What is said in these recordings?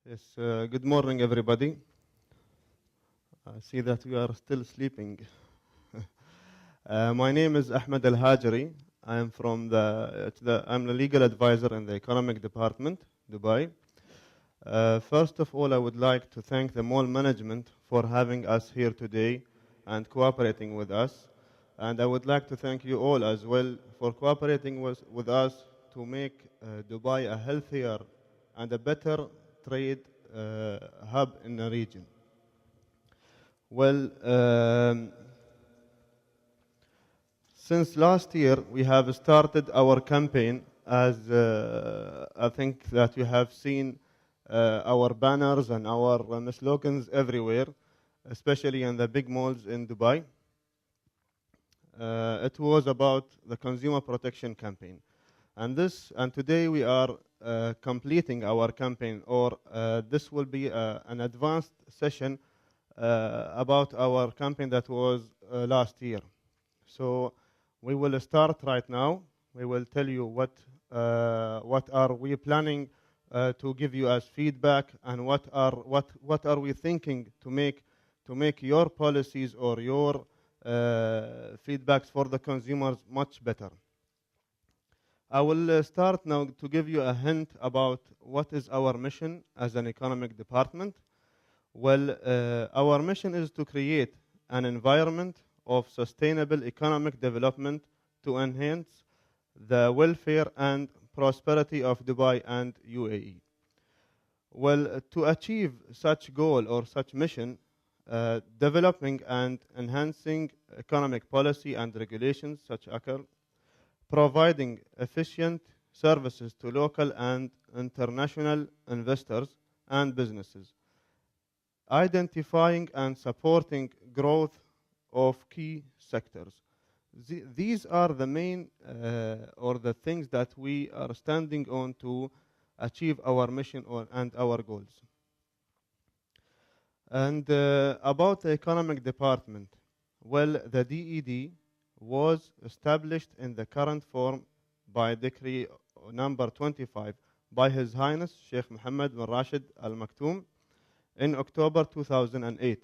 Yes, good morning, everybody. I see that you are still sleeping. My name is Ahmed Al-Hajri. I'm I'm the legal advisor in the economic department, Dubai. First of all, I would like to thank the mall management for having us here today and cooperating with us. And I would like to thank you all as well for cooperating with us to make Dubai a healthier and a better trade hub in the region. Well, since last year, we have started our campaign as I think that you have seen our banners and our slogans everywhere, especially in the big malls in Dubai. It was about the consumer protection campaign. And today we are completing our campaign, or this will be an advanced session about our campaign that was last year. So we will start right now. We will tell you what are we planning to give you as feedback, and what are we thinking to make your policies or your feedbacks for the consumers much better. I will start now to give you a hint about what is our mission as an economic department. Well, our mission is to create an environment of sustainable economic development to enhance the welfare and prosperity of Dubai and UAE. Well, to achieve such goal or such mission, developing and enhancing economic policy and regulations such occur, providing efficient services to local and international investors and businesses, identifying and supporting growth of key sectors. These are the main or the things that we are standing on to achieve our mission and our goals. And about the economic department, well, the DED was established in the current form by Decree number 25 by His Highness Sheikh Mohammed bin Rashid Al Maktoum in October 2008.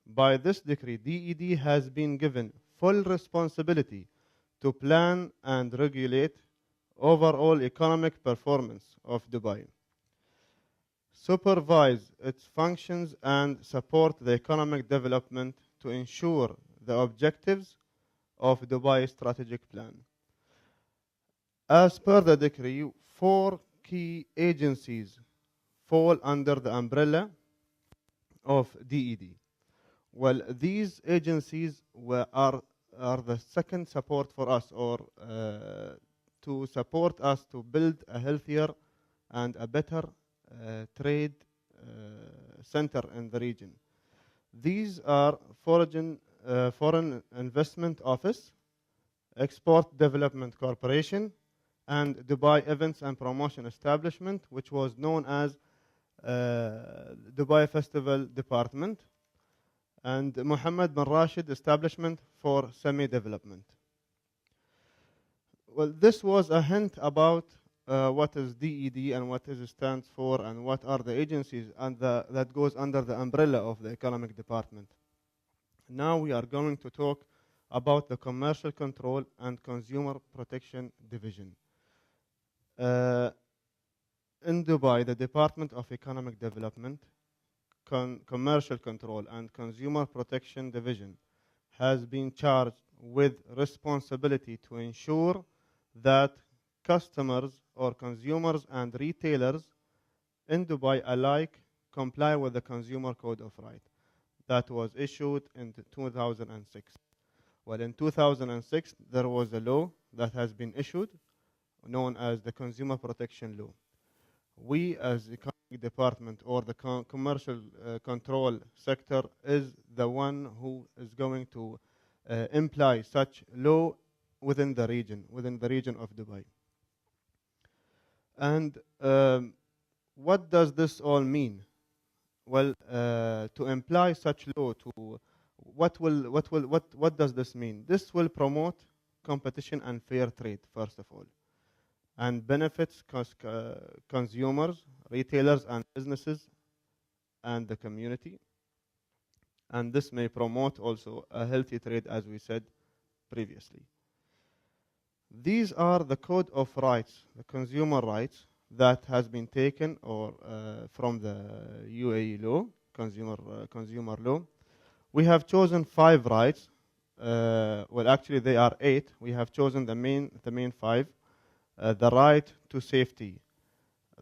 By this decree, DED has been given full responsibility to plan and regulate overall economic performance of Dubai, supervise its functions, and support the economic development to ensure the objectives of Dubai strategic plan. As per the decree, 4 key agencies fall under the umbrella of DED. Well, these agencies are the second support for us, or to support us to build a healthier and a better trade center in the region. These are Foreign Investment Office, Export Development Corporation, and Dubai Events and Promotion Establishment, which was known as Dubai Festival Department, and Mohammed bin Rashid Establishment for Semi-Development. Well, this was a hint about what is DED and what it stands for, and what are the agencies and that goes under the umbrella of the economic department. Now we are going to talk about the Commercial Control and Consumer Protection Division. In Dubai, the Department of Economic Development, Commercial Control and Consumer Protection Division has been charged with responsibility to ensure that customers or consumers and retailers in Dubai alike comply with the Consumer Code of Right that was issued in 2006. Well, in 2006, there was a law that has been issued known as the Consumer Protection Law. We, as the economic department or the commercial control sector, is the one who is going to imply such law within the region of Dubai. And what does this all mean? Well, to imply such law, what does this mean? This will promote competition and fair trade, first of all. and benefits consumers, retailers and businesses and the community. And this may promote also a healthy trade, as we said previously. These are the code of rights, the consumer rights that has been taken or from the UAE law, consumer law. We have chosen 5 rights. Well, actually, they are 8. We have chosen the main 5. The right to safety.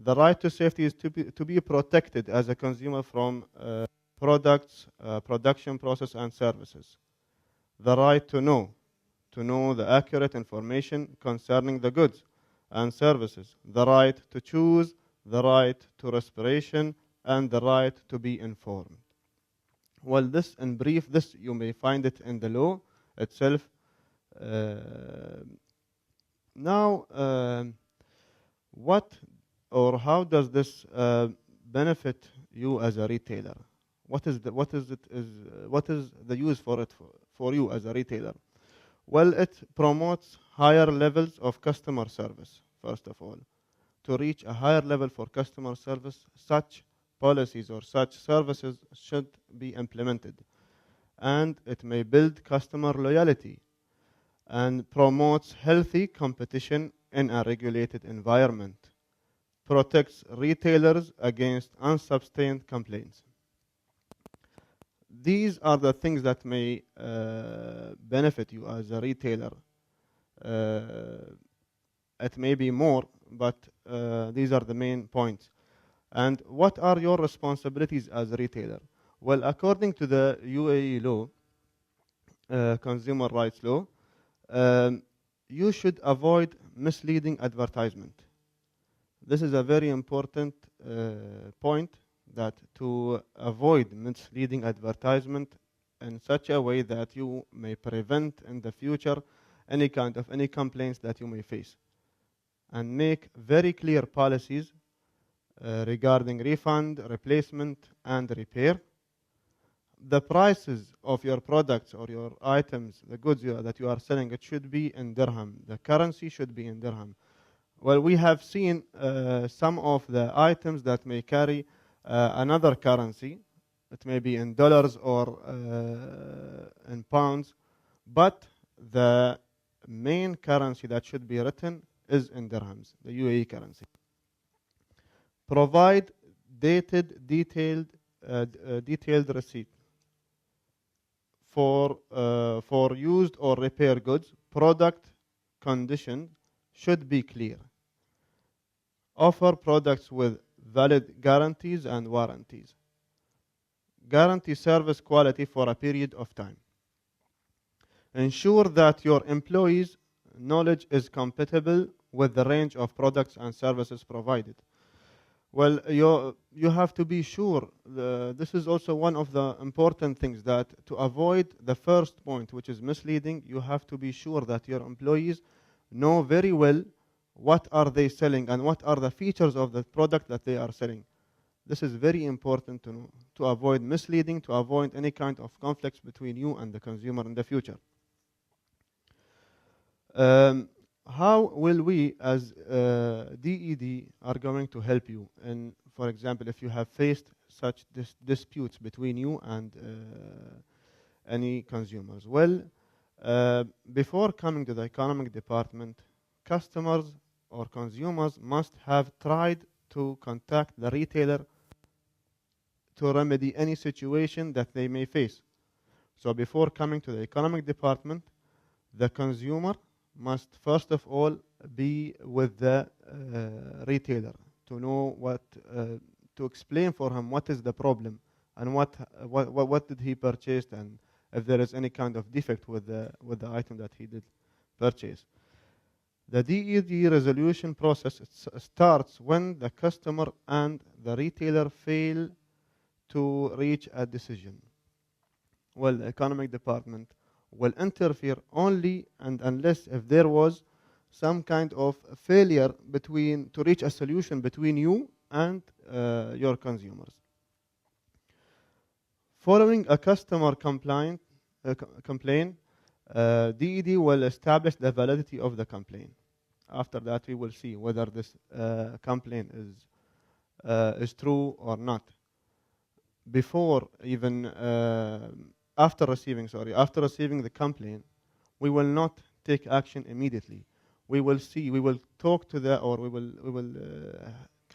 The right to safety is to be protected as a consumer from products, production process, and services. The right to know the accurate information concerning the goods and services. The right to choose, the right to respiration, and the right to be informed. Well, this in brief, this you may find it in the law itself. Now, what or how does this benefit you as a retailer? What is the use for it for you as a retailer? Well, it promotes higher levels of customer service, first of all. To reach a higher level for customer service, such policies or such services should be implemented. And it may build customer loyalty and promotes healthy competition in a regulated environment. Protects retailers against unsubstantiated complaints. These are the things that may benefit you as a retailer. It may be more, but these are the main points. And what are your responsibilities as a retailer? Well, according to the UAE law, consumer rights law, you should avoid misleading advertisement. This is a very important point, that to avoid misleading advertisement in such a way that you may prevent in the future any complaints that you may face, and make very clear policies regarding refund, replacement, and repair. The prices of your products or your items, the goods that you are selling, it should be in dirham. The currency should be in dirham. Well, we have seen some of the items that may carry another currency. It may be in dollars or in pounds, but the main currency that should be written is in dirhams, the UAE currency. Provide detailed receipt for used or repair goods. Product condition should be clear. Offer products with valid guarantees and warranties. Guarantee service quality for a period of time. Ensure that your employees' knowledge is compatible with the range of products and services provided. Well, you have to be sure. This is also one of the important things, that to avoid the first point, which is misleading, you have to be sure that your employees know very well what are they selling and what are the features of the product that they are selling. This is very important to know, to avoid misleading, to avoid any kind of conflicts between you and the consumer in the future. How will we as DED are going to help you? And for example, if you have faced such disputes between you and any consumers. Well, before coming to the economic department, customers or consumers must have tried to contact the retailer to remedy any situation that they may face. So before coming to the economic department, the consumer must first of all be with the retailer to know what, to explain for him what is the problem and what did he purchase, and if there is any kind of defect with the item that he did purchase. The DED resolution process starts when the customer and the retailer fail to reach a decision. Well, the economic department will interfere only and unless if there was some kind of failure to reach a solution between you and your consumers. Following a customer complaint, DED will establish the validity of the complaint. After that, we will see whether this complaint is true or not. Before even after receiving the complaint, we will not take action immediately. We will see. We will talk to the, or we will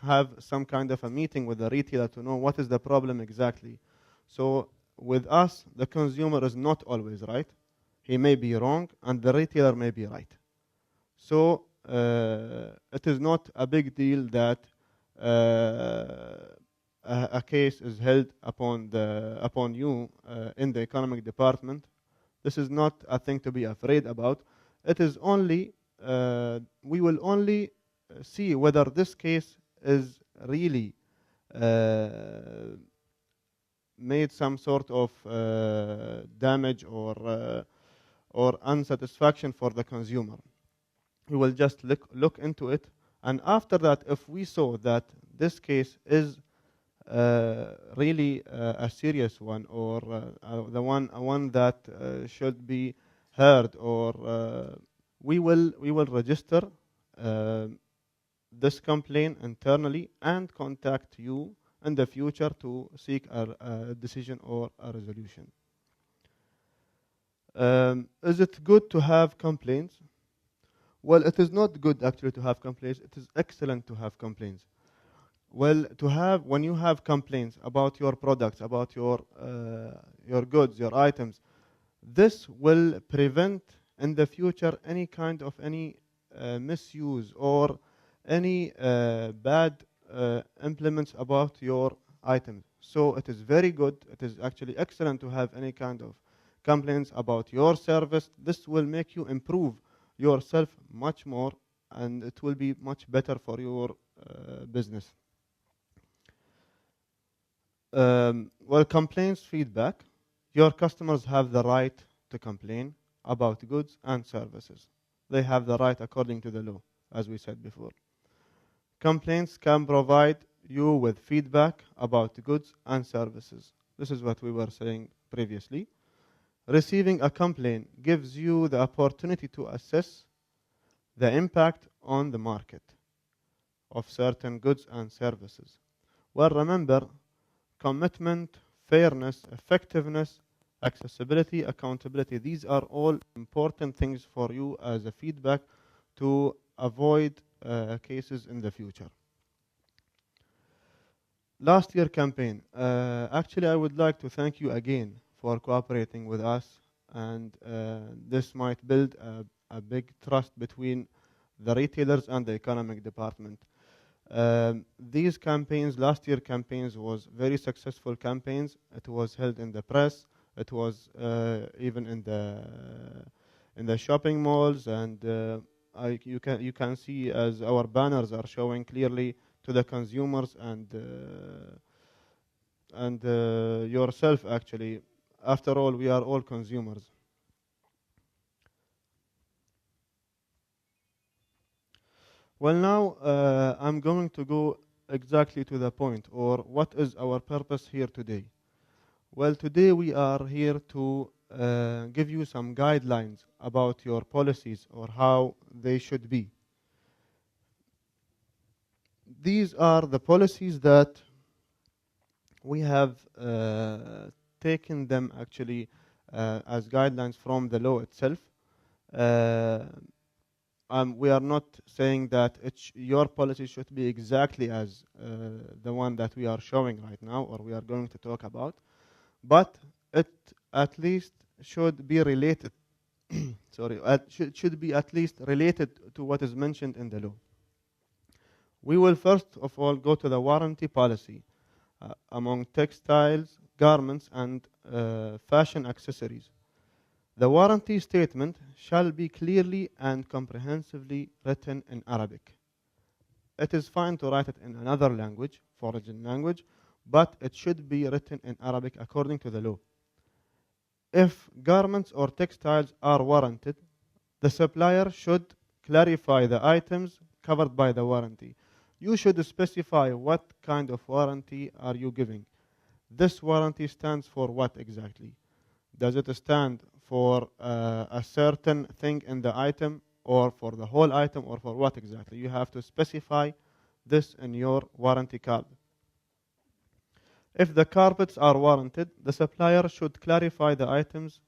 have some kind of a meeting with the retailer to know what is the problem exactly. So with us, the consumer is not always right. He may be wrong, and the retailer may be right. So it is not a big deal that a case is held upon you in the economic department. This is not a thing to be afraid about. It is only we will only see whether this case is really made some sort of damage or unsatisfaction for the consumer. We will just look into it, and after that, if we saw that this case is really a serious one, or one that should be heard, or we will register this complaint internally and contact you in the future to seek a decision or a resolution. Is it good to have complaints? Well, it is not good actually to have complaints. It is excellent to have complaints. Well, when you have complaints about your products, about your goods, your items, this will prevent in the future any kind of misuse or any bad implements about your items. So it is very good. It is actually excellent to have any kind of complaints about your service. This will make you improve yourself much more, and it will be much better for your business. Well, complaints, feedback. Your customers have the right to complain about goods and services. They have the right according to the law, as we said before. Complaints can provide you with feedback about goods and services. This is what we were saying previously. Receiving a complaint gives you the opportunity to assess the impact on the market of certain goods and services. Well, remember, commitment, fairness, effectiveness, accessibility, accountability, these are all important things for you as a feedback to avoid cases in the future. Last year campaign. Actually, I would like to thank you again for cooperating with us, and this might build a big trust between the retailers and the economic department. These campaigns, last year campaigns, was very successful campaigns. It was held in the press. It was even in the shopping malls, and you can see as our banners are showing clearly to the consumers and yourself actually. After all, we are all consumers. Well, now I'm going to go exactly to the point, or what is our purpose here today? Well, today we are here to give you some guidelines about your policies or how they should be. These are the policies that we have taken them actually as guidelines from the law itself. We are not saying that your policy should be exactly as the one that we are showing right now or we are going to talk about, but it at least should be related. Should be at least related to what is mentioned in the law. We will first of all go to the warranty policy among textiles, garments, and fashion accessories. The warranty statement shall be clearly and comprehensively written in Arabic. It is fine to write it in another language, foreign language, but it should be written in Arabic according to the law. If garments or textiles are warranted, the supplier should clarify the items covered by the warranty. You should specify what kind of warranty are you giving. This warranty stands for what exactly? Does it stand for a certain thing in the item, or for the whole item, or for what exactly. You have to specify this in your warranty card. If the carpets are warranted, the supplier should clarify the items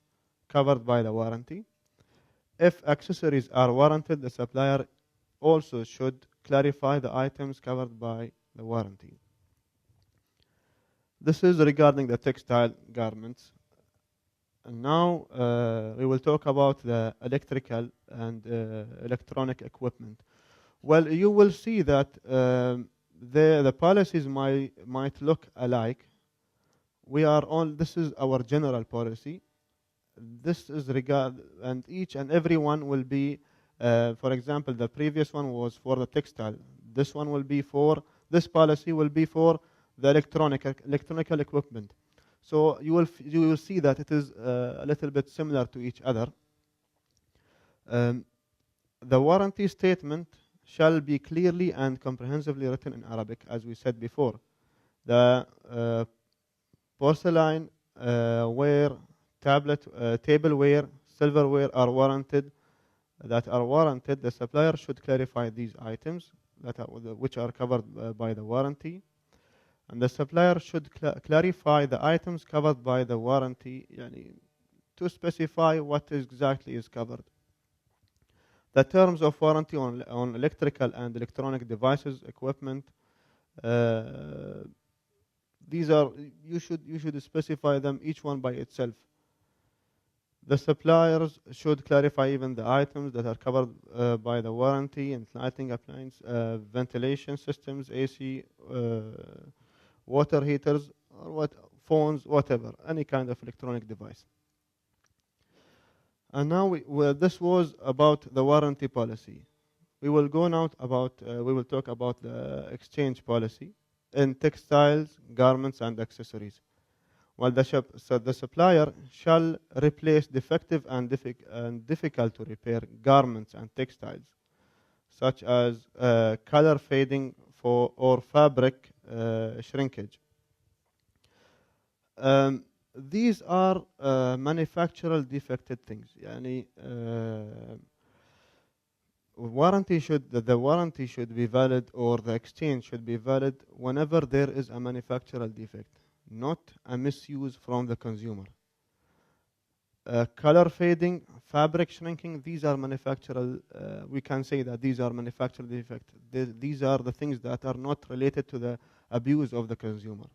covered by the warranty. If accessories are warranted, the supplier also should clarify the items covered by the warranty. This is regarding the textile garments. And now we will talk about the electrical and electronic equipment. Well, you will see that the policies might look alike. This is our general policy. This is and each and every one will be, for example, the previous one was for the textile. This one will be this policy will be for the electronical equipment. So you will see that it is a little bit similar to each other. The warranty statement shall be clearly and comprehensively written in Arabic, as we said before. The porcelain ware, tableware, silverware are warranted. The supplier should clarify these items which are covered by the warranty. And the supplier should clarify the items covered by the warranty, to specify what exactly is covered. The terms of warranty on electrical and electronic devices, equipment, these are you should specify them each one by itself. The suppliers should clarify even the items that are covered by the warranty, and lighting appliance, ventilation systems, AC, water heaters, or phones, whatever, any kind of electronic device. And now this was about the warranty policy. We will go now we will talk about the exchange policy in textiles, garments, and accessories. Well, the supplier shall replace defective and difficult to repair garments and textiles, such as color fading or fabric shrinkage. These are manufacturer defected things. The warranty should be valid, or the exchange should be valid whenever there is a manufacturer defect, not a misuse from the consumer. Color fading, fabric shrinking, these are manufacturer, we can say that these are manufacturer defect. These are the things that are not related to the abuse of the consumer.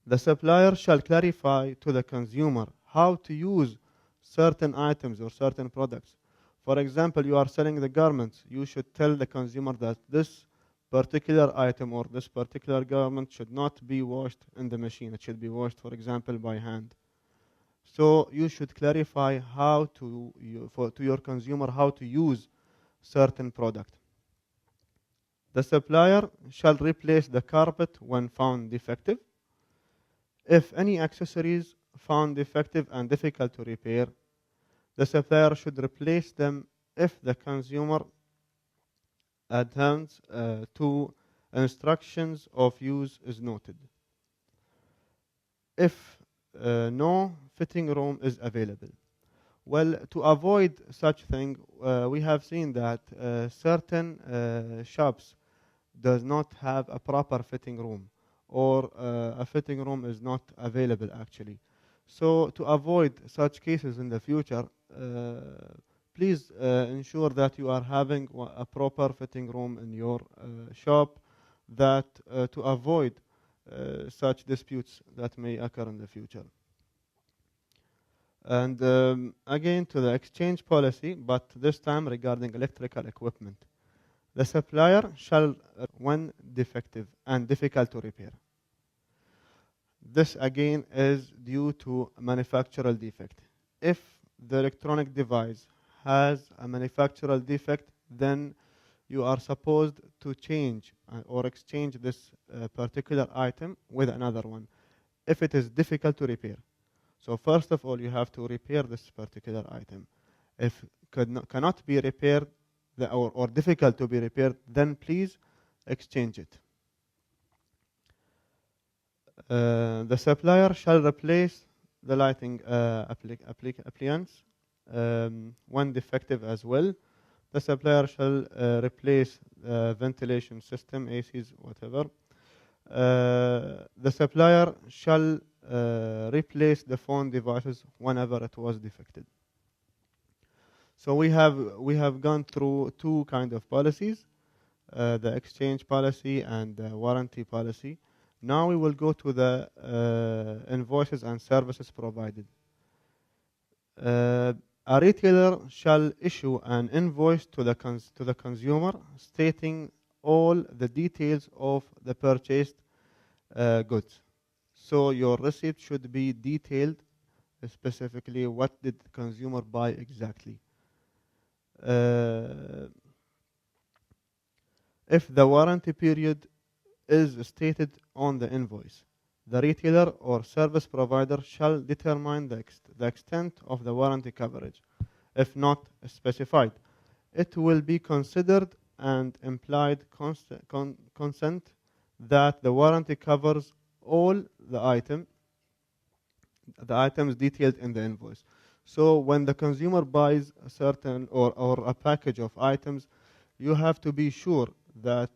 The supplier shall clarify to the consumer how to use certain items or certain products. For example, you are selling the garments. You should tell the consumer that this particular item or this particular garment should not be washed in the machine. It should be washed, for example, by hand. So you should clarify to your consumer how to use certain product. The supplier shall replace the carpet when found defective. If any accessories found defective and difficult to repair, the supplier should replace them if the consumer adheres to instructions of use is noted. If no fitting room is available. Well, to avoid such thing, we have seen that certain shops does not have a proper fitting room, or a fitting room is not available actually. So to avoid such cases in the future, please ensure that you are having a proper fitting room in your shop, that to avoid such disputes that may occur in the future. And again to the exchange policy, but this time regarding electrical equipment. The supplier shall, when defective and difficult to repair. This again is due to manufacturer defect. If the electronic device has a manufacturer defect, then you are supposed to change or exchange this particular item with another one if it is difficult to repair. So first of all, you have to repair this particular item. If cannot be repaired or difficult to be repaired, then please exchange it. The supplier shall replace the lighting appliance when defective as well. The supplier shall replace ventilation system, ACs, whatever. The supplier shall replace the phone devices whenever it was defected. So we have gone through two kind of policies, the exchange policy and the warranty policy. Now we will go to the invoices and services provided. A retailer shall issue an invoice to the consumer stating all the details of the purchased goods. So your receipt should be detailed, specifically what did the consumer buy exactly. If the warranty period is stated on the invoice, the retailer or service provider shall determine the extent of the warranty coverage. If not specified, it will be considered and implied consent that the warranty covers all the items detailed in the invoice. So when the consumer buys a certain or a package of items, you have to be sure that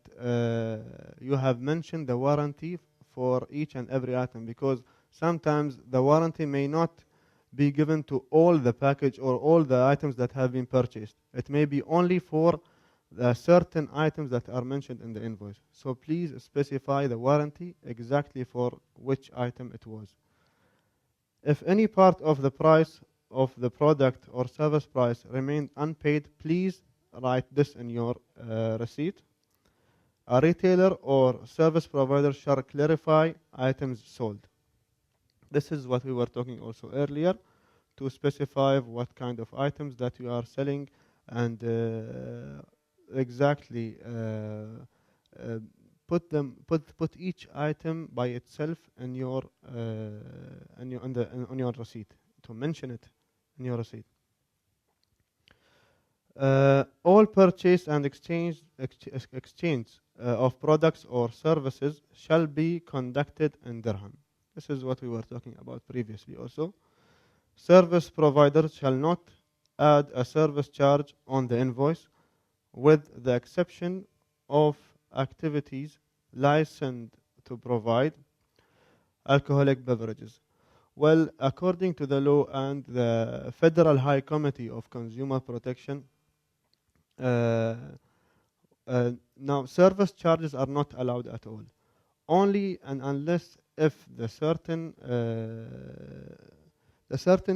you have mentioned the warranty for each and every item, because sometimes the warranty may not be given to all the package or all the items that have been purchased. It may be only for the certain items that are mentioned in the invoice. So please specify the warranty exactly for which item it was. If any part of the price of the product or service price remained unpaid, please write this in your receipt. A retailer or service provider shall clarify items sold. This is what we were talking also earlier, to specify what kind of items that you are selling and exactly put each item by itself in your on your receipt, to mention it in your receipt. All purchase and exchange of products or services shall be conducted in dirham. This is what we were talking about previously also. Service providers shall not add a service charge on the invoice, with the exception of activities licensed to provide alcoholic beverages. Well, according to the law and the Federal High Committee of Consumer Protection, now service charges are not allowed at all, only and unless if the certain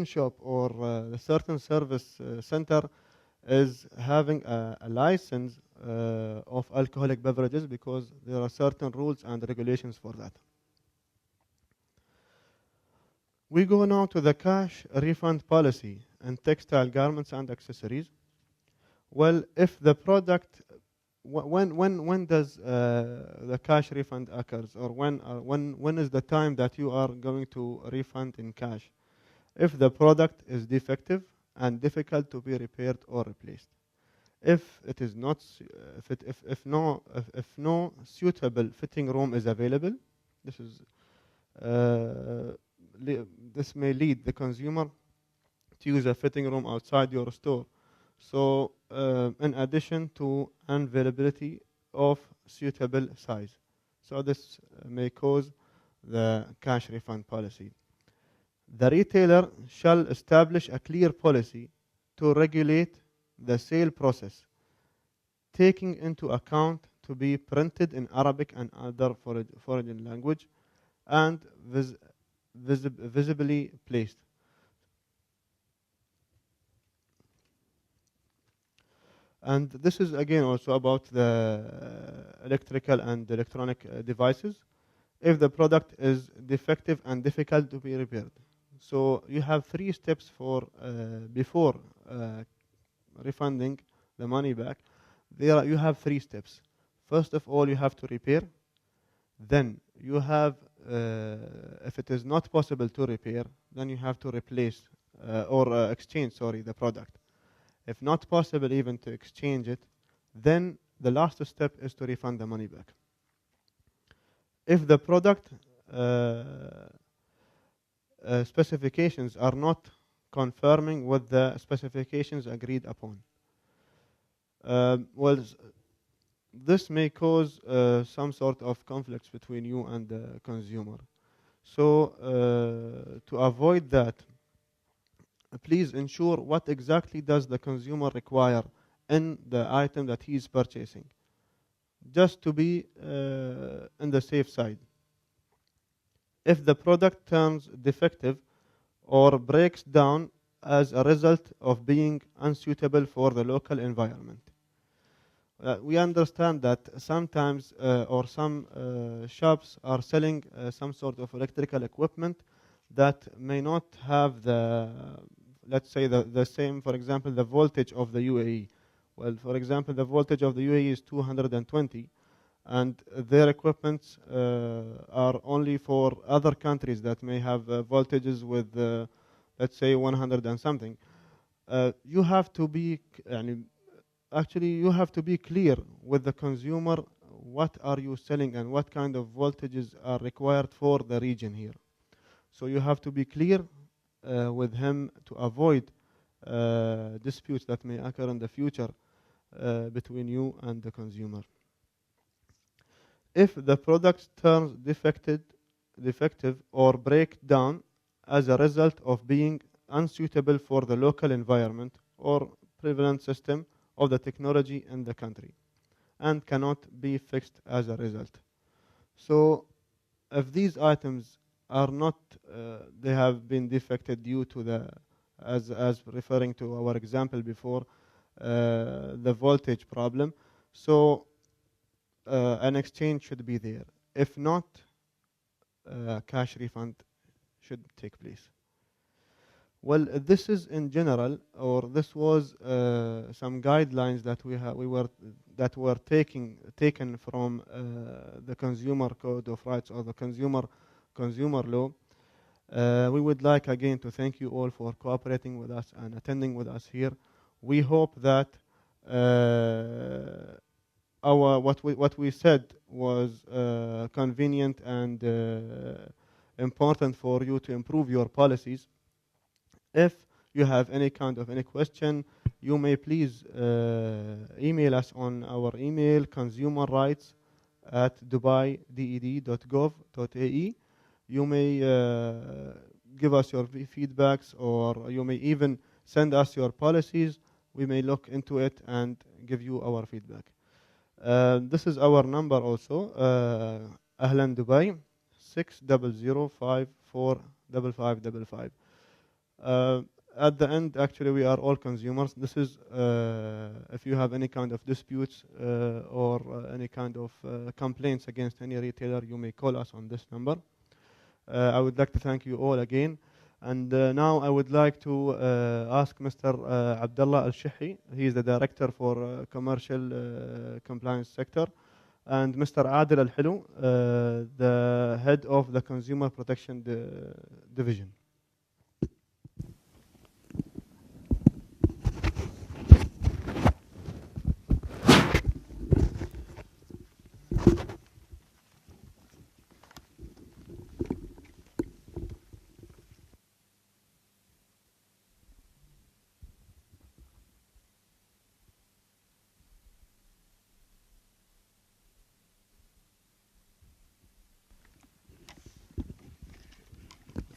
shop or the certain service center is having a license of alcoholic beverages, because there are certain rules and regulations for that. We go now to the cash refund policy in textile garments and accessories. Well, if the product, when does the cash refund occurs, or when is the time that you are going to refund in cash? If the product is defective and difficult to be repaired or replaced. If it is not, if no suitable fitting room is available, this may lead the consumer to use a fitting room outside your store. So, in addition to unavailability of suitable size, so this may cause the cash refund policy. The retailer shall establish a clear policy to regulate the sale process, taking into account to be printed in Arabic and other foreign language, and visibly placed. And this is again also about the electrical and electronic devices. If the product is defective and difficult to be repaired. So you have 3 steps for before refunding the money back. You have 3 steps. First of all, you have to repair. Then you have, if it is not possible to repair, then you have to replace or exchange, the product. If not possible even to exchange it, then the last step is to refund the money back. If the product specifications are not confirming with the specifications agreed upon. This may cause some sort of conflicts between you and the consumer. So to avoid that, please ensure what exactly does the consumer require in the item that he is purchasing, just to be on the safe side. If the product turns defective or breaks down as a result of being unsuitable for the local environment. We understand that sometimes or some shops are selling some sort of electrical equipment that may not have the, let's say, the same, for example, the voltage of the UAE. Well, for example, the voltage of the UAE is 220, and their equipments are only for other countries that may have voltages with, let's say, 100 and something. You have to be, actually, you have to be clear with the consumer what are you selling and what kind of voltages are required for the region here. So you have to be clear with him to avoid disputes that may occur in the future between you and the consumer. If the product turns defective or break down as a result of being unsuitable for the local environment or prevalent system of the technology in the country and cannot be fixed as a result. So if these items are not, they have been defected due to the, as referring to our example before, the voltage problem, so an exchange should be there. If not, cash refund should take place. Well, this is in general, or this was some guidelines that that were taken from the Consumer Code of Rights or the Consumer Law. We would like again to thank you all for cooperating with us and attending with us here. We hope that what we said was convenient and important for you to improve your policies. If you have any kind of any question, you may please email us on our email consumerrights@dubai.ded.gov.ae. You may give us your feedbacks, or you may even send us your policies. We may look into it and give you our feedback. This is our number also, Ahlan Dubai, 600545555. At the end, actually, we are all consumers. This is if you have any kind of disputes or any kind of complaints against any retailer, you may call us on this number. I would like to thank you all again. And now I would like to ask Mr. Abdullah Al-Shihi. He is the Director for Commercial Compliance Sector. And Mr. Adil Al-Hilu, the Head of the Consumer Protection Division.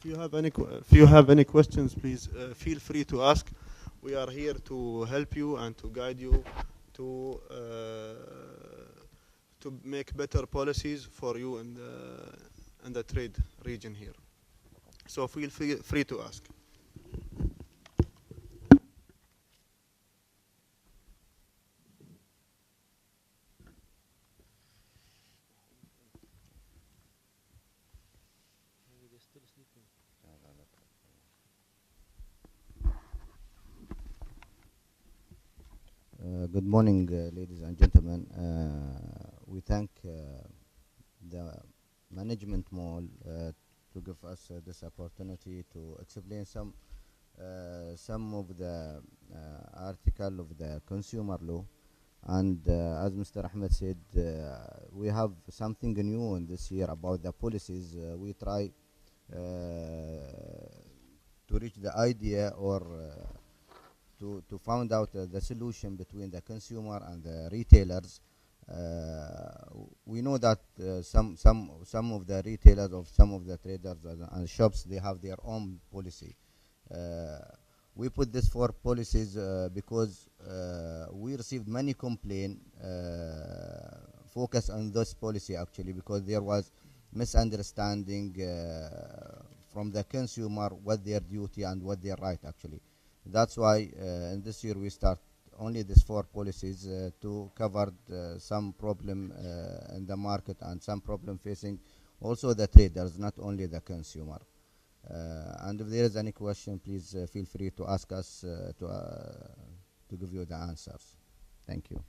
If you have any questions, please feel free to ask. We are here to help you and to guide you to make better policies for you in the trade region here. So feel free to ask. Good morning, ladies and gentlemen. We thank the management mall to give us this opportunity to explain some of the article of the consumer law. And as Mr. Ahmed said, we have something new in this year about the policies. We try to reach the idea or to find out the solution between the consumer and the retailers. We know that some of the retailers or some of the traders and shops, they have their own policy. We put this four policies because we received many complaints focus on this policy actually, because there was misunderstanding from the consumer what their duty and what their right actually. That's why in this year we start only these four policies to cover some problem in the market and some problem facing also the traders, not only the consumer. And if there is any question, please feel free to ask us to give you the answers. Thank you.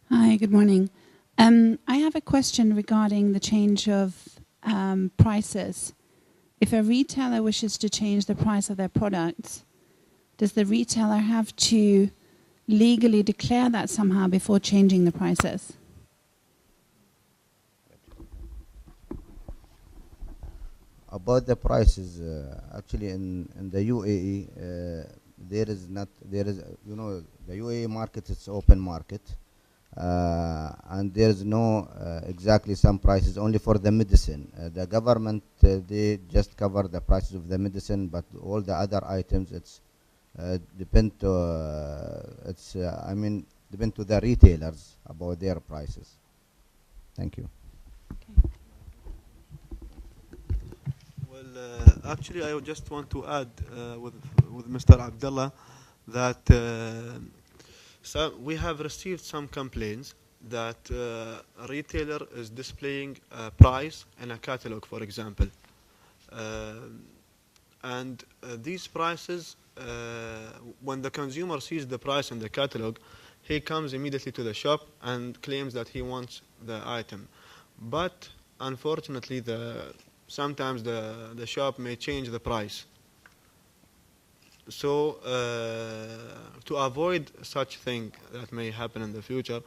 Hi, good morning. I have a question regarding the change of prices. If a retailer wishes to change the price of their products, does the retailer have to legally declare that somehow before changing the prices? About the prices, actually in the UAE, there is you know, the UAE market is open market. And there's no exactly some prices only for the medicine. The government they just cover the prices of the medicine, but all the other items it's depend to depend to the retailers about their prices. Thank you. Okay. Well, actually, I just want to add with Mr. Abdullah that. So we have received some complaints that a retailer is displaying a price in a catalog, for example. And these prices, when the consumer sees the price in the catalog, he comes immediately to the shop and claims that he wants the item. But unfortunately, sometimes the shop may change the price. So to avoid such thing that may happen in the future,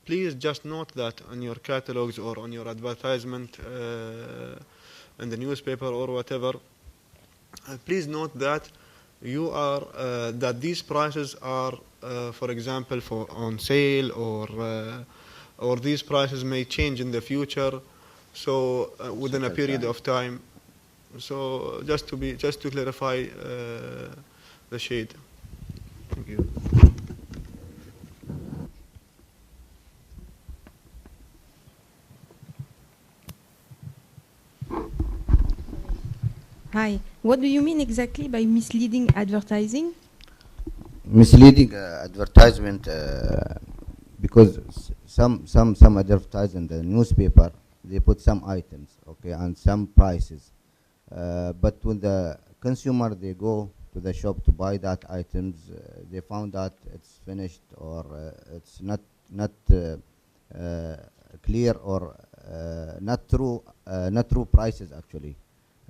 please just note that on your catalogs or on your advertisement in the newspaper or whatever, please note that you are that these prices are, for example, for on sale, or these prices may change in the future. So within a period of time. So just to clarify the shade. Thank you. Hi. What do you mean exactly by misleading advertising? Misleading advertisement, because some advertising in the newspaper, they put some items, okay, and some prices. But when the consumer they go to the shop to buy that items, they found that it's finished or it's not clear or not true prices actually.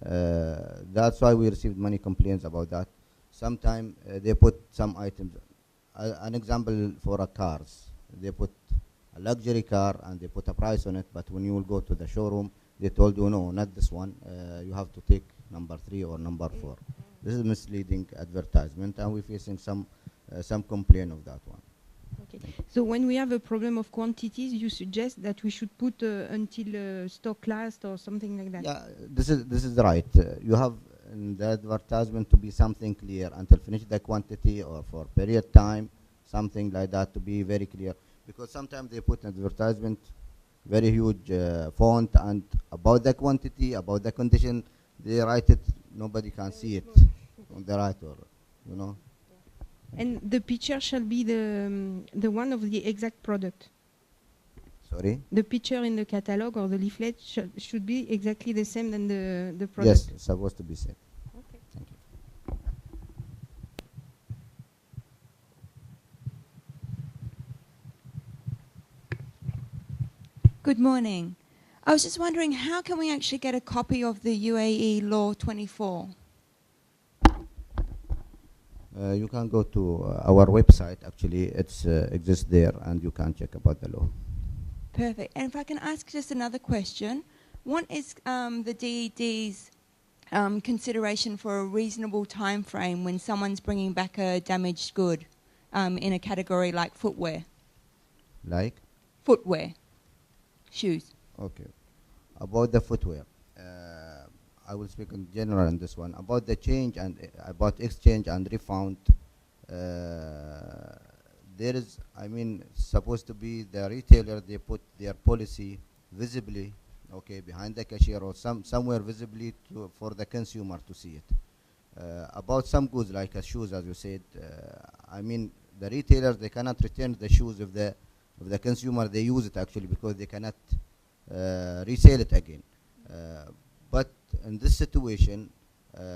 That's why we received many complaints about that. Sometimes they put some items. An example for a cars, they put a luxury car and they put a price on it, but when you will go to the showroom, they told you no, not this one. You have to take number 3 or number 4. This is misleading advertisement, and we're facing some complaint of that one. Okay. So when we have a problem of quantities, you suggest that we should put until stock last or something like that. Yeah, this is right. You have in the advertisement to be something clear until finish the quantity or for period time, something like that to be very clear. Because sometimes they put advertisement very huge font and about the quantity, about the condition, they write it, nobody can see it on the right, or you know. And the picture shall be the one of the exact product. Sorry? The picture in the catalog or the leaflet should be exactly the same than the product. Yes, it's supposed to be same. Okay. Thank you. Good morning. I was just wondering, how can we actually get a copy of the UAE Law 24? You can go to our website. Actually, it's exists there, and you can check about the law. Perfect. And if I can ask just another question, what is the DED's consideration for a reasonable time frame when someone's bringing back a damaged good in a category like footwear? Like? Footwear. Shoes. Okay. About the footwear, I will speak in general on this one. About the change and about exchange and refund, there is, I mean, supposed to be the retailer, they put their policy visibly, okay, behind the cashier or somewhere visibly for the consumer to see it. About some goods like shoes, as you said, I mean, the retailers, they cannot return the shoes if the consumer, they use it actually because they cannot resell it again. But in this situation,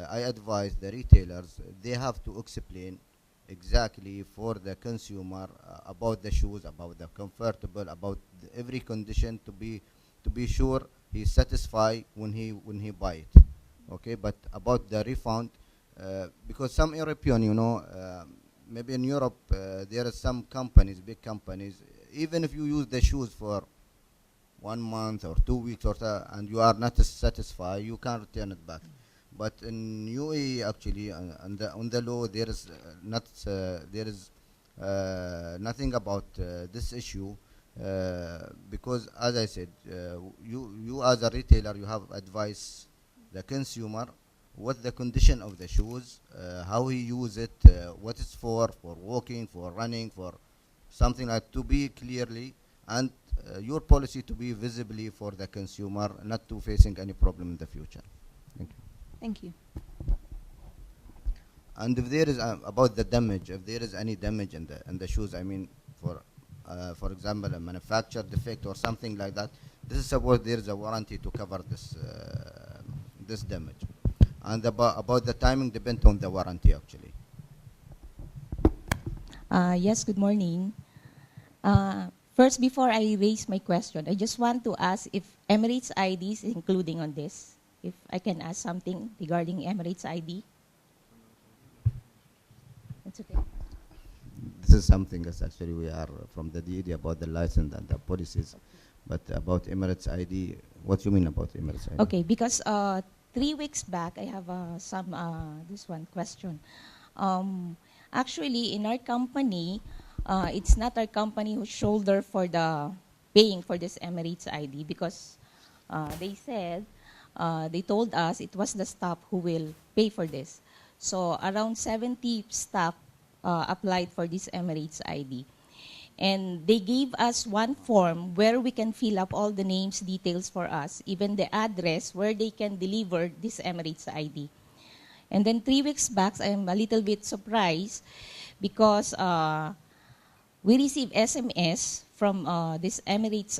I advise the retailers, they have to explain exactly for the consumer about the shoes, about the comfortable, about every condition to be sure he's satisfied when he buy it. Okay, but about the refund, because some European, you know, maybe in Europe there are some companies, big companies, even if you use the shoes for 1 month or 2 weeks or and you are not satisfied, you can return it back. But in UAE, actually, on the law, there is nothing about this issue, because, as I said, you as a retailer, you have advised the consumer what the condition of the shoes, how he use it, what it's for walking, for running, for something like, to be clearly, and your policy to be visibly for the consumer, not to facing any problem in the future. Thank you. Thank you. And if there is about the damage, if there is any damage in the shoes, I mean, for example, a manufacturer defect or something like that, this is suppose there is a warranty to cover this this damage. And about the timing depends on the warranty actually. Yes, good morning. First, before I raise my question, I just want to ask if Emirates ID is including on this. If I can ask something regarding Emirates ID. That's okay. This is something that actually we are from the DED about the license and the policies. But about Emirates ID, what do you mean about Emirates ID? Okay, because 3 weeks back, I have this one question. Actually, in our company, it's not our company who shoulder for the paying for this Emirates ID, because they said, they told us it was the staff who will pay for this. So around 70 staff applied for this Emirates ID. And they gave us one form where we can fill up all the names, details for us, even the address where they can deliver this Emirates ID. And then 3 weeks back, I'm a little bit surprised because we received SMS from this Emirates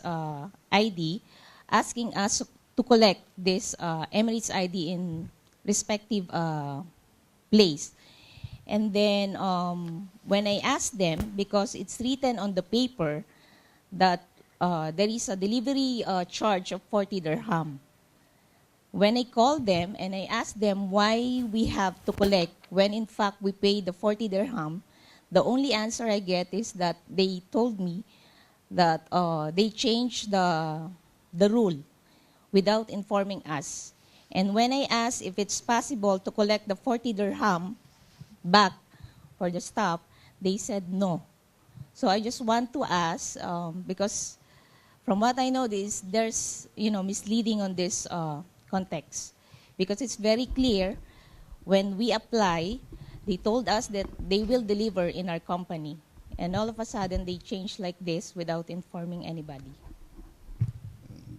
ID asking us to collect this Emirates ID in respective place. And then when I asked them, because it's written on the paper that there is a delivery charge of 40 dirham. When I called them and I asked them why we have to collect when in fact we pay the 40 dirham, the only answer I get is that they told me that they changed the rule without informing us. And when I asked if it's possible to collect the 40 dirham back for the staff, they said no. So I just want to ask, because from what I know, there's misleading on this context, because it's very clear when we apply, they told us that they will deliver in our company, and all of a sudden they changed like this without informing anybody.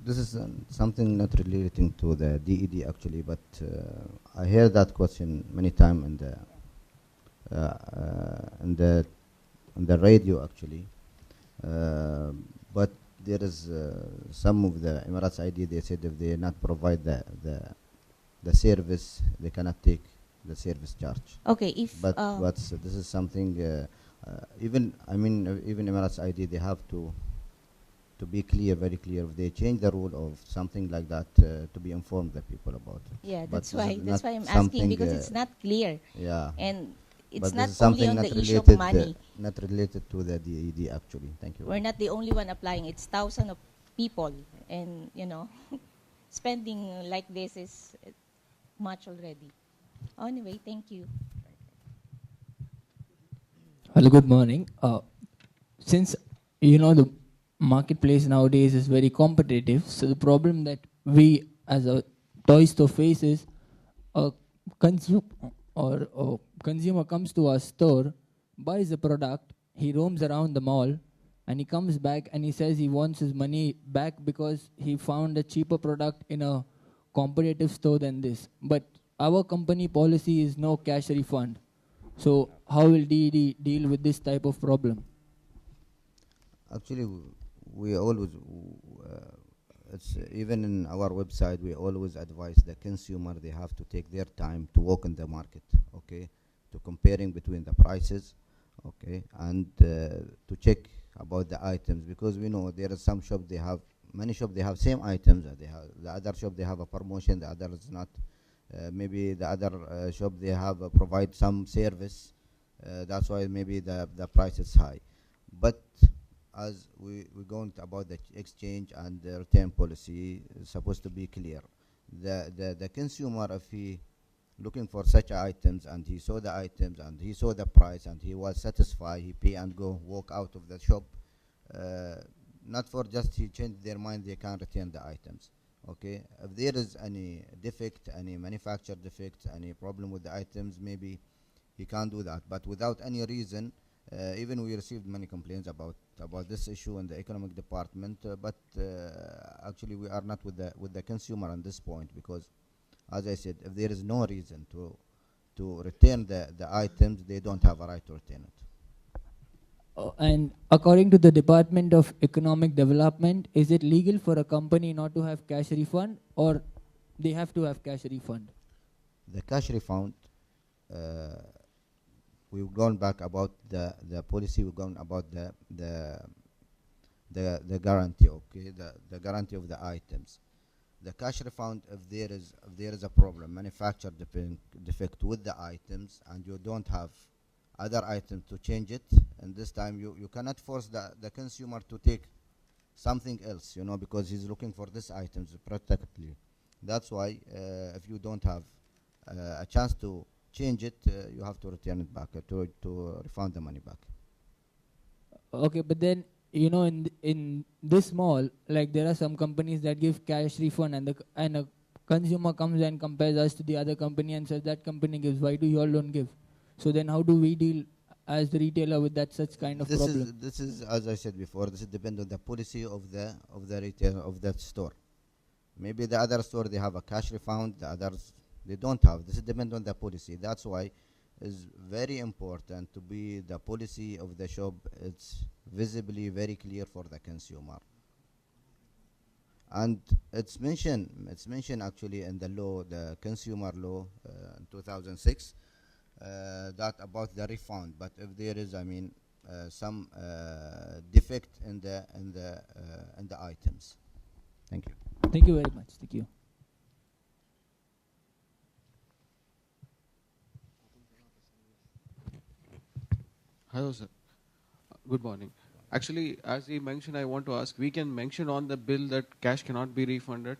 This is something not relating to the DED actually, but I hear that question many times in the radio actually. But there is some of the Emirates ID, they said if they not provide the service, they cannot take the service charge. Okay, if but this is something even Emirates ID, they have to to be clear, very clear. If they change the rule of something like that, to be informed the people about it. Yeah, But that's this why is that's not why I'm something, asking, because it's not clear, Yeah. and it's But not this is only something on not the issue of related, money. not related to the DED actually. Thank you. We're not the only one applying. It's thousands of people, and spending like this is much already. Anyway, thank you. Hello, good morning. Since the marketplace nowadays is very competitive, so the problem that we as a toy store face is a consumer comes to our store, buys a product, he roams around the mall, and he comes back and he says he wants his money back because he found a cheaper product in a competitive store than this. But our company policy is no cash refund. So how will DED deal with this type of problem? Actually, we always, it's even in our website, we always advise the consumer they have to take their time to walk in the market, okay, to comparing between the prices, okay, and to check about the items, because we know there are some shops they have, many shops they have same items, they have the other shop they have a promotion, the other is not. Maybe the other shop they have provide some service, that's why maybe the price is high. But as we're going about the exchange and the return policy is supposed to be clear. The consumer, if he looking for such items and he saw the items and he saw the price and he was satisfied, he pay and go walk out of the shop, not for just he changed their mind, they can return the items. Okay, if there is any defect, any manufacturer defect, any problem with the items, maybe he can't do that. But without any reason, even we received many complaints about this issue in the economic department. But actually, we are not with the consumer on this point, because, as I said, if there is no reason to return the items, they don't have a right to return it. And according to the Department of Economic Development, is it legal for a company not to have cash refund, or they have to have cash refund? The cash refund, we've gone back about the policy, we've gone about the guarantee, okay, the guarantee of the items. The cash refund, if there is a problem, manufacturer defect with the items, and you don't have other items to change it, and this time you cannot force the consumer to take something else, because he's looking for this items practically. That's why if you don't have a chance to change it, you have to return it back, to refund the money back. Okay, but then in this mall, like there are some companies that give cash refund, and a consumer comes and compares us to the other company and says that company gives, why do you all don't give? So then how do we deal as the retailer with that such kind of problem? This is, as I said before, this depends on the policy of the retailer of that store. Maybe the other store they have a cash refund, the others they don't have. This depends on the policy. That's why it's very important to be the policy of the shop. It's visibly very clear for the consumer. And it's mentioned actually in the law, the consumer law in 2006. That about the refund, but if there is, some defect in the items. Thank you. Thank you very much. Thank you. Hello, sir. Good morning. Actually, as he mentioned, I want to ask, we can mention on the bill that cash cannot be refunded?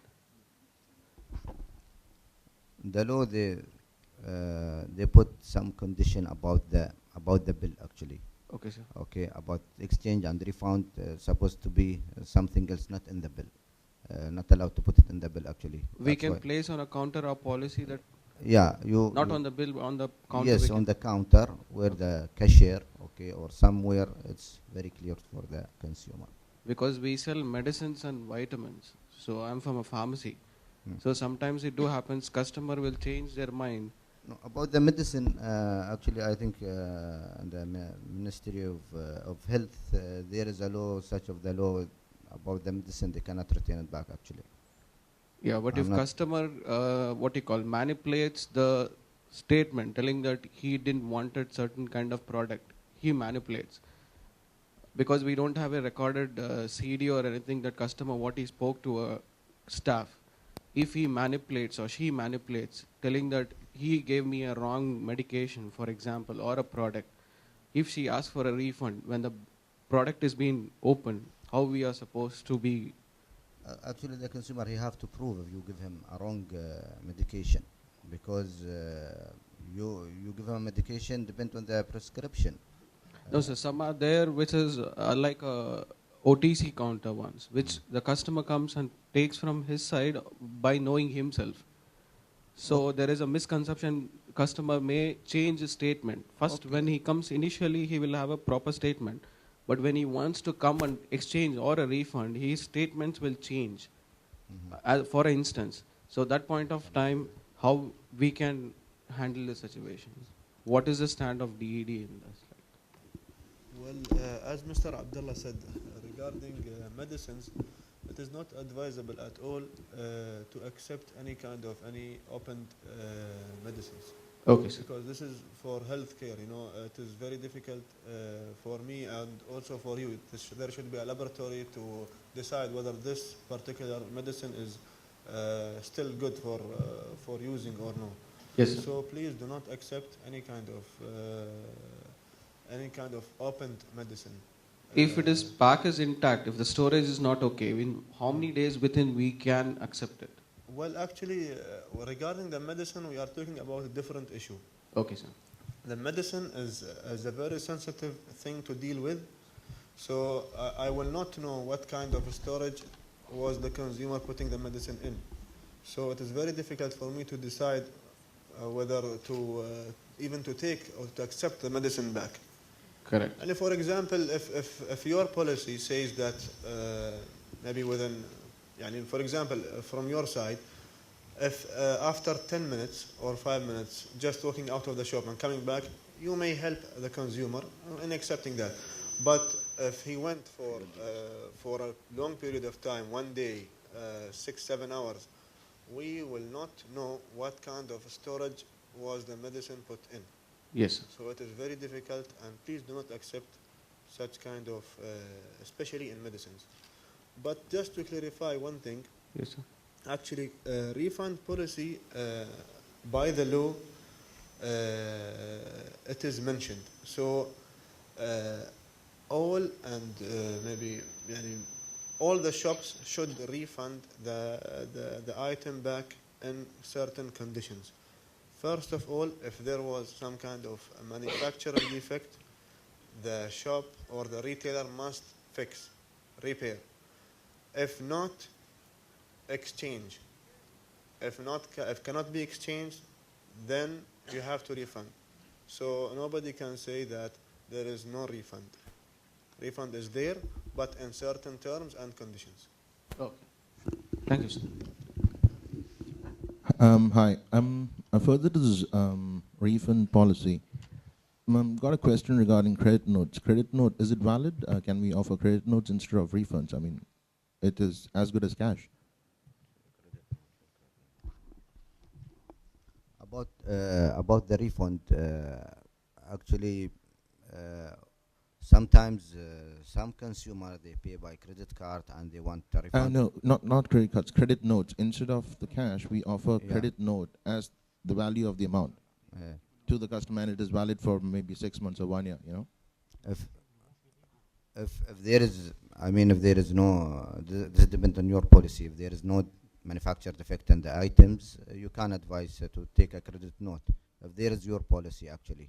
The law, they put some condition about the bill actually. Okay, sir. Okay, about exchange and refund, supposed to be something else, not in the bill. Not allowed to put it in the bill actually. We That's can place on a counter our policy that. Yeah, not on the bill, on the counter. Yes, on the counter where the cashier, okay, or somewhere it's very clear for the consumer. Because we sell medicines and vitamins, so I'm from a pharmacy. So sometimes it do happens, customer will change their mind. No, about the medicine, actually, I think in the Ministry of Health, there is a law, such of the law about the medicine, they cannot return it back actually. Yeah, but if customer, manipulates the statement telling that he didn't wanted certain kind of product, he manipulates. because we don't have a recorded CD or anything that customer what he spoke to a staff. If he manipulates or she manipulates, telling that he gave me a wrong medication, for example, or a product, if she asks for a refund when the product is being opened, how we are supposed to be? Actually, the consumer, he have to prove if you give him a wrong medication, because you give him a medication depend on the prescription. No, sir. Some are there which is like a OTC counter ones, which the customer comes and takes from his side by knowing himself. So there is a misconception. Customer may change his statement. First, when he comes initially, he will have a proper statement. But when he wants to come and exchange or a refund, his statements will change. For instance, so that point of time, how we can handle the situation? What is the stand of DED in this? Well, as Mr. Abdullah said, regarding medicines, it is not advisable at all to accept any kind of opened medicines. Okay, sir. Because this is for healthcare, it is very difficult for me and also for you. There should be a laboratory to decide whether this particular medicine is still good for using or no. Yes, sir. So please do not accept any kind of opened medicine. If it is pack is intact, if the storage is not okay, in how many days within we can accept it? Well, actually, regarding the medicine, we are talking about a different issue. Okay, sir. The medicine is a very sensitive thing to deal with. So I will not know what kind of storage was the consumer putting the medicine in. So it is very difficult for me to decide whether to even to take or to accept the medicine back. Correct. And for example, if your policy says that maybe within, for example, from your side, if after 10 minutes or 5 minutes, just walking out of the shop and coming back, you may help the consumer in accepting that. But if he went for a long period of time, 1 day, 6-7 hours, we will not know what kind of storage was the medicine put in. Yes, sir. So it is very difficult, and please do not accept such kind of, especially in medicines. But just to clarify one thing, yes, sir. Actually, refund policy by the law, it is mentioned. So all and maybe all the shops should refund the item back in certain conditions. First of all, if there was some kind of a manufacturing defect, the shop or the retailer must fix, repair. If not, exchange. If cannot be exchanged, then you have to refund. So nobody can say that there is no refund. Refund is there, but in certain terms and conditions. Okay. Thank you, sir. Hi. Further to this refund policy, got a question regarding credit notes. Credit note, is it valid? Can we offer credit notes instead of refunds? I mean, it is as good as cash. About the refund, actually, sometimes some consumer, they pay by credit card and they want the refund. No, not credit cards. Credit notes. Instead of the cash, we offer credit note as the value of the amount to the customer, and it is valid for maybe 6 months or 1 year. If there is, if there is no, this depends on your policy. If there is no manufacturer defect in the items, you can advise to take a credit note. If there is your policy, actually.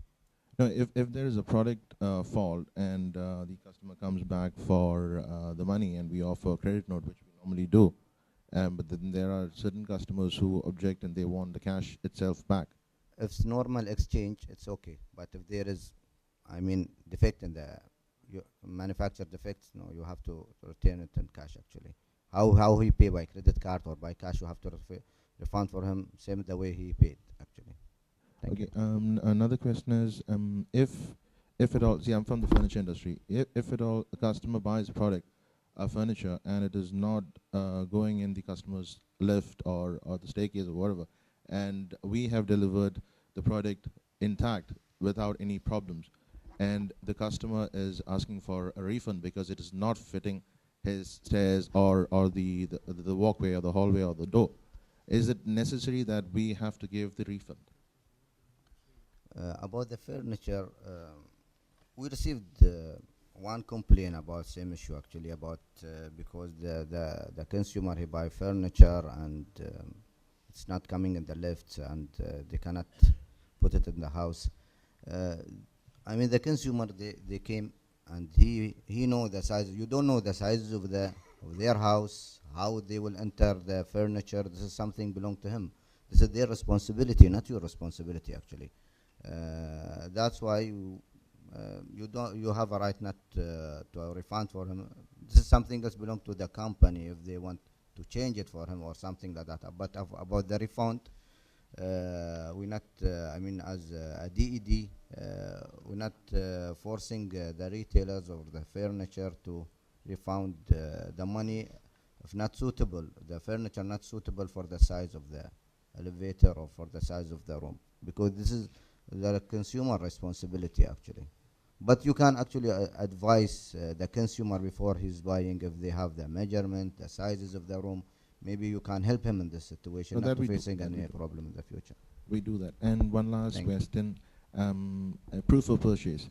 No, if there is a product fault and the customer comes back for the money and we offer a credit note, which we normally do, but then there are certain customers who object and they want the cash itself back. If it's normal exchange, it's okay. But if there is, defect in the manufacturer defects, no, you have to return it in cash, actually. How he pay by credit card or by cash, you have to refund for him, same the way he paid, actually. Thank you. Another question is, if at all, see, I'm from the furniture industry. If at all a customer buys a product, a furniture, and it is not going in the customer's lift or the staircase or whatever, and we have delivered the product intact without any problems, and the customer is asking for a refund because it is not fitting his stairs or the walkway or the hallway or the door. Is it necessary that we have to give the refund? About the furniture, we received one complaint about same issue actually, about because the consumer, he buy furniture and it's not coming in the lifts, and they cannot put it in the house. I mean, the consumer, they came and he know the size. You don't know the sizes of their house, how they will enter the furniture. This is something belong to him. This is their responsibility, not your responsibility actually. That's why you have a right not to a refund for him. This is something that's belong to the company if they want to change it for him or something like that. But about the refund, we're not, I mean, as a DED, we're not forcing the retailers or the furniture to refund the money if not suitable, the furniture not suitable for the size of the elevator or for the size of the room, because this is the consumer responsibility actually. But you can actually advise the consumer before he's buying, if they have the measurement, the sizes of the room. Maybe you can help him in this situation, So not that we facing do, any problem in the future. We do that. And one last Thank you. question, proof of purchase.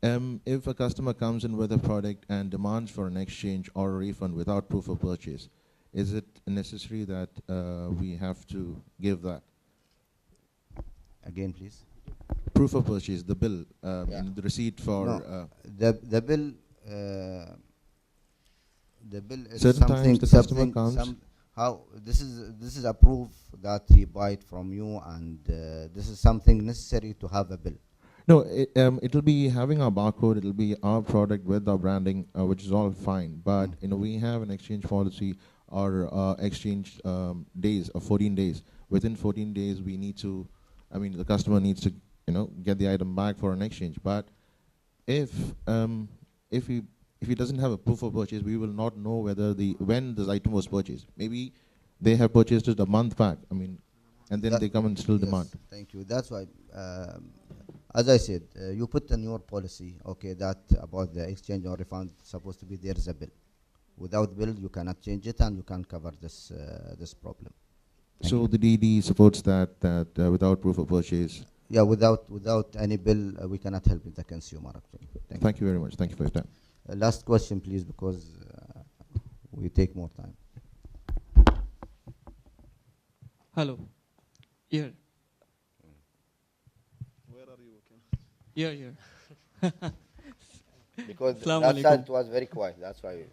If a customer comes in with a product and demands for an exchange or a refund without proof of purchase, is it necessary that we have to give that? Again, please. Proof of purchase, the bill, Yeah. and the receipt for... No, the bill. The bill is Certain something. times the customer something comes- how this is a proof that he buy it from you, and this is something necessary to have a bill. No, it'll be having our barcode, it'll be our product with our branding, which is all fine. But, you know, we have an exchange policy or exchange days of 14 days. Within 14 days, we need to, I mean, the customer needs to, you know, get the item back for an exchange. But if he doesn't have a proof of purchase, we will not know whether when this item was purchased. Maybe they have purchased it a month back. I mean, and then they come and still demand. Thank you. That's why, as I said, you put in your policy, okay, that about the exchange or refund supposed to be there is a bill. Without bill, you cannot change it, and you can't cover this this problem. So the DED supports that without proof of purchase. Yeah, without any bill, we cannot help the consumer actually. Thank you very much. Thank you for your time. Last question, please, because we take more time. Hello. Here. Where are you working? Here. Because Assalamu that side alaikum. was very quiet. That's why.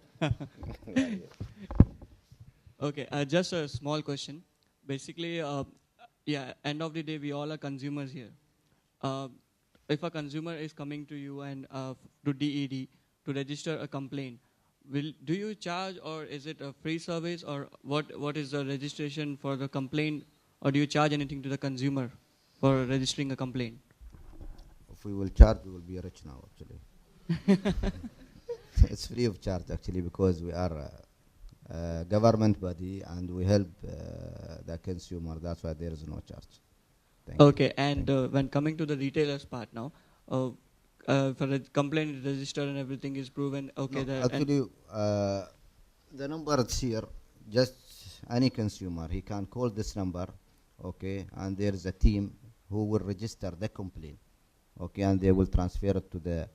Okay, just a small question. Basically, end of the day, we all are consumers here. If a consumer is coming to you and to DED to register a complaint, do you charge, or is it a free service, or what is the registration for the complaint, or do you charge anything to the consumer for registering a complaint? If we will charge, we will be rich now actually. It's free of charge actually, because we are a government body and we help the consumer. That's why there is no charge. Thank Okay, you. and when coming to the retailers part now, for the complaint is registered and everything is proven, okay. No, actually, the number is here. Just any consumer, he can call this number, okay, and there is a team who will register the complaint, okay, and they will transfer it to the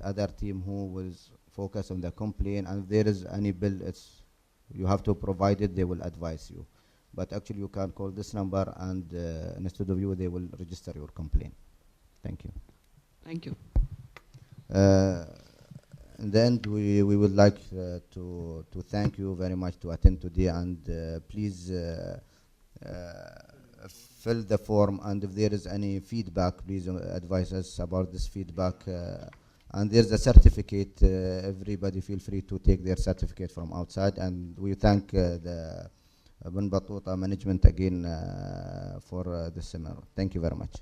other team who will focus on the complaint. And if there is any bill, you have to provide it. They will advise you. But actually, you can call this number, and instead of you, they will register your complaint. Thank you. Thank you. In the end, we would like to thank you very much to attend today, and please fill the form, and if there is any feedback, please advise us about this feedback. And there's a certificate. Everybody feel free to take their certificate from outside, and we thank the Battuta management again for this seminar. Thank you very much.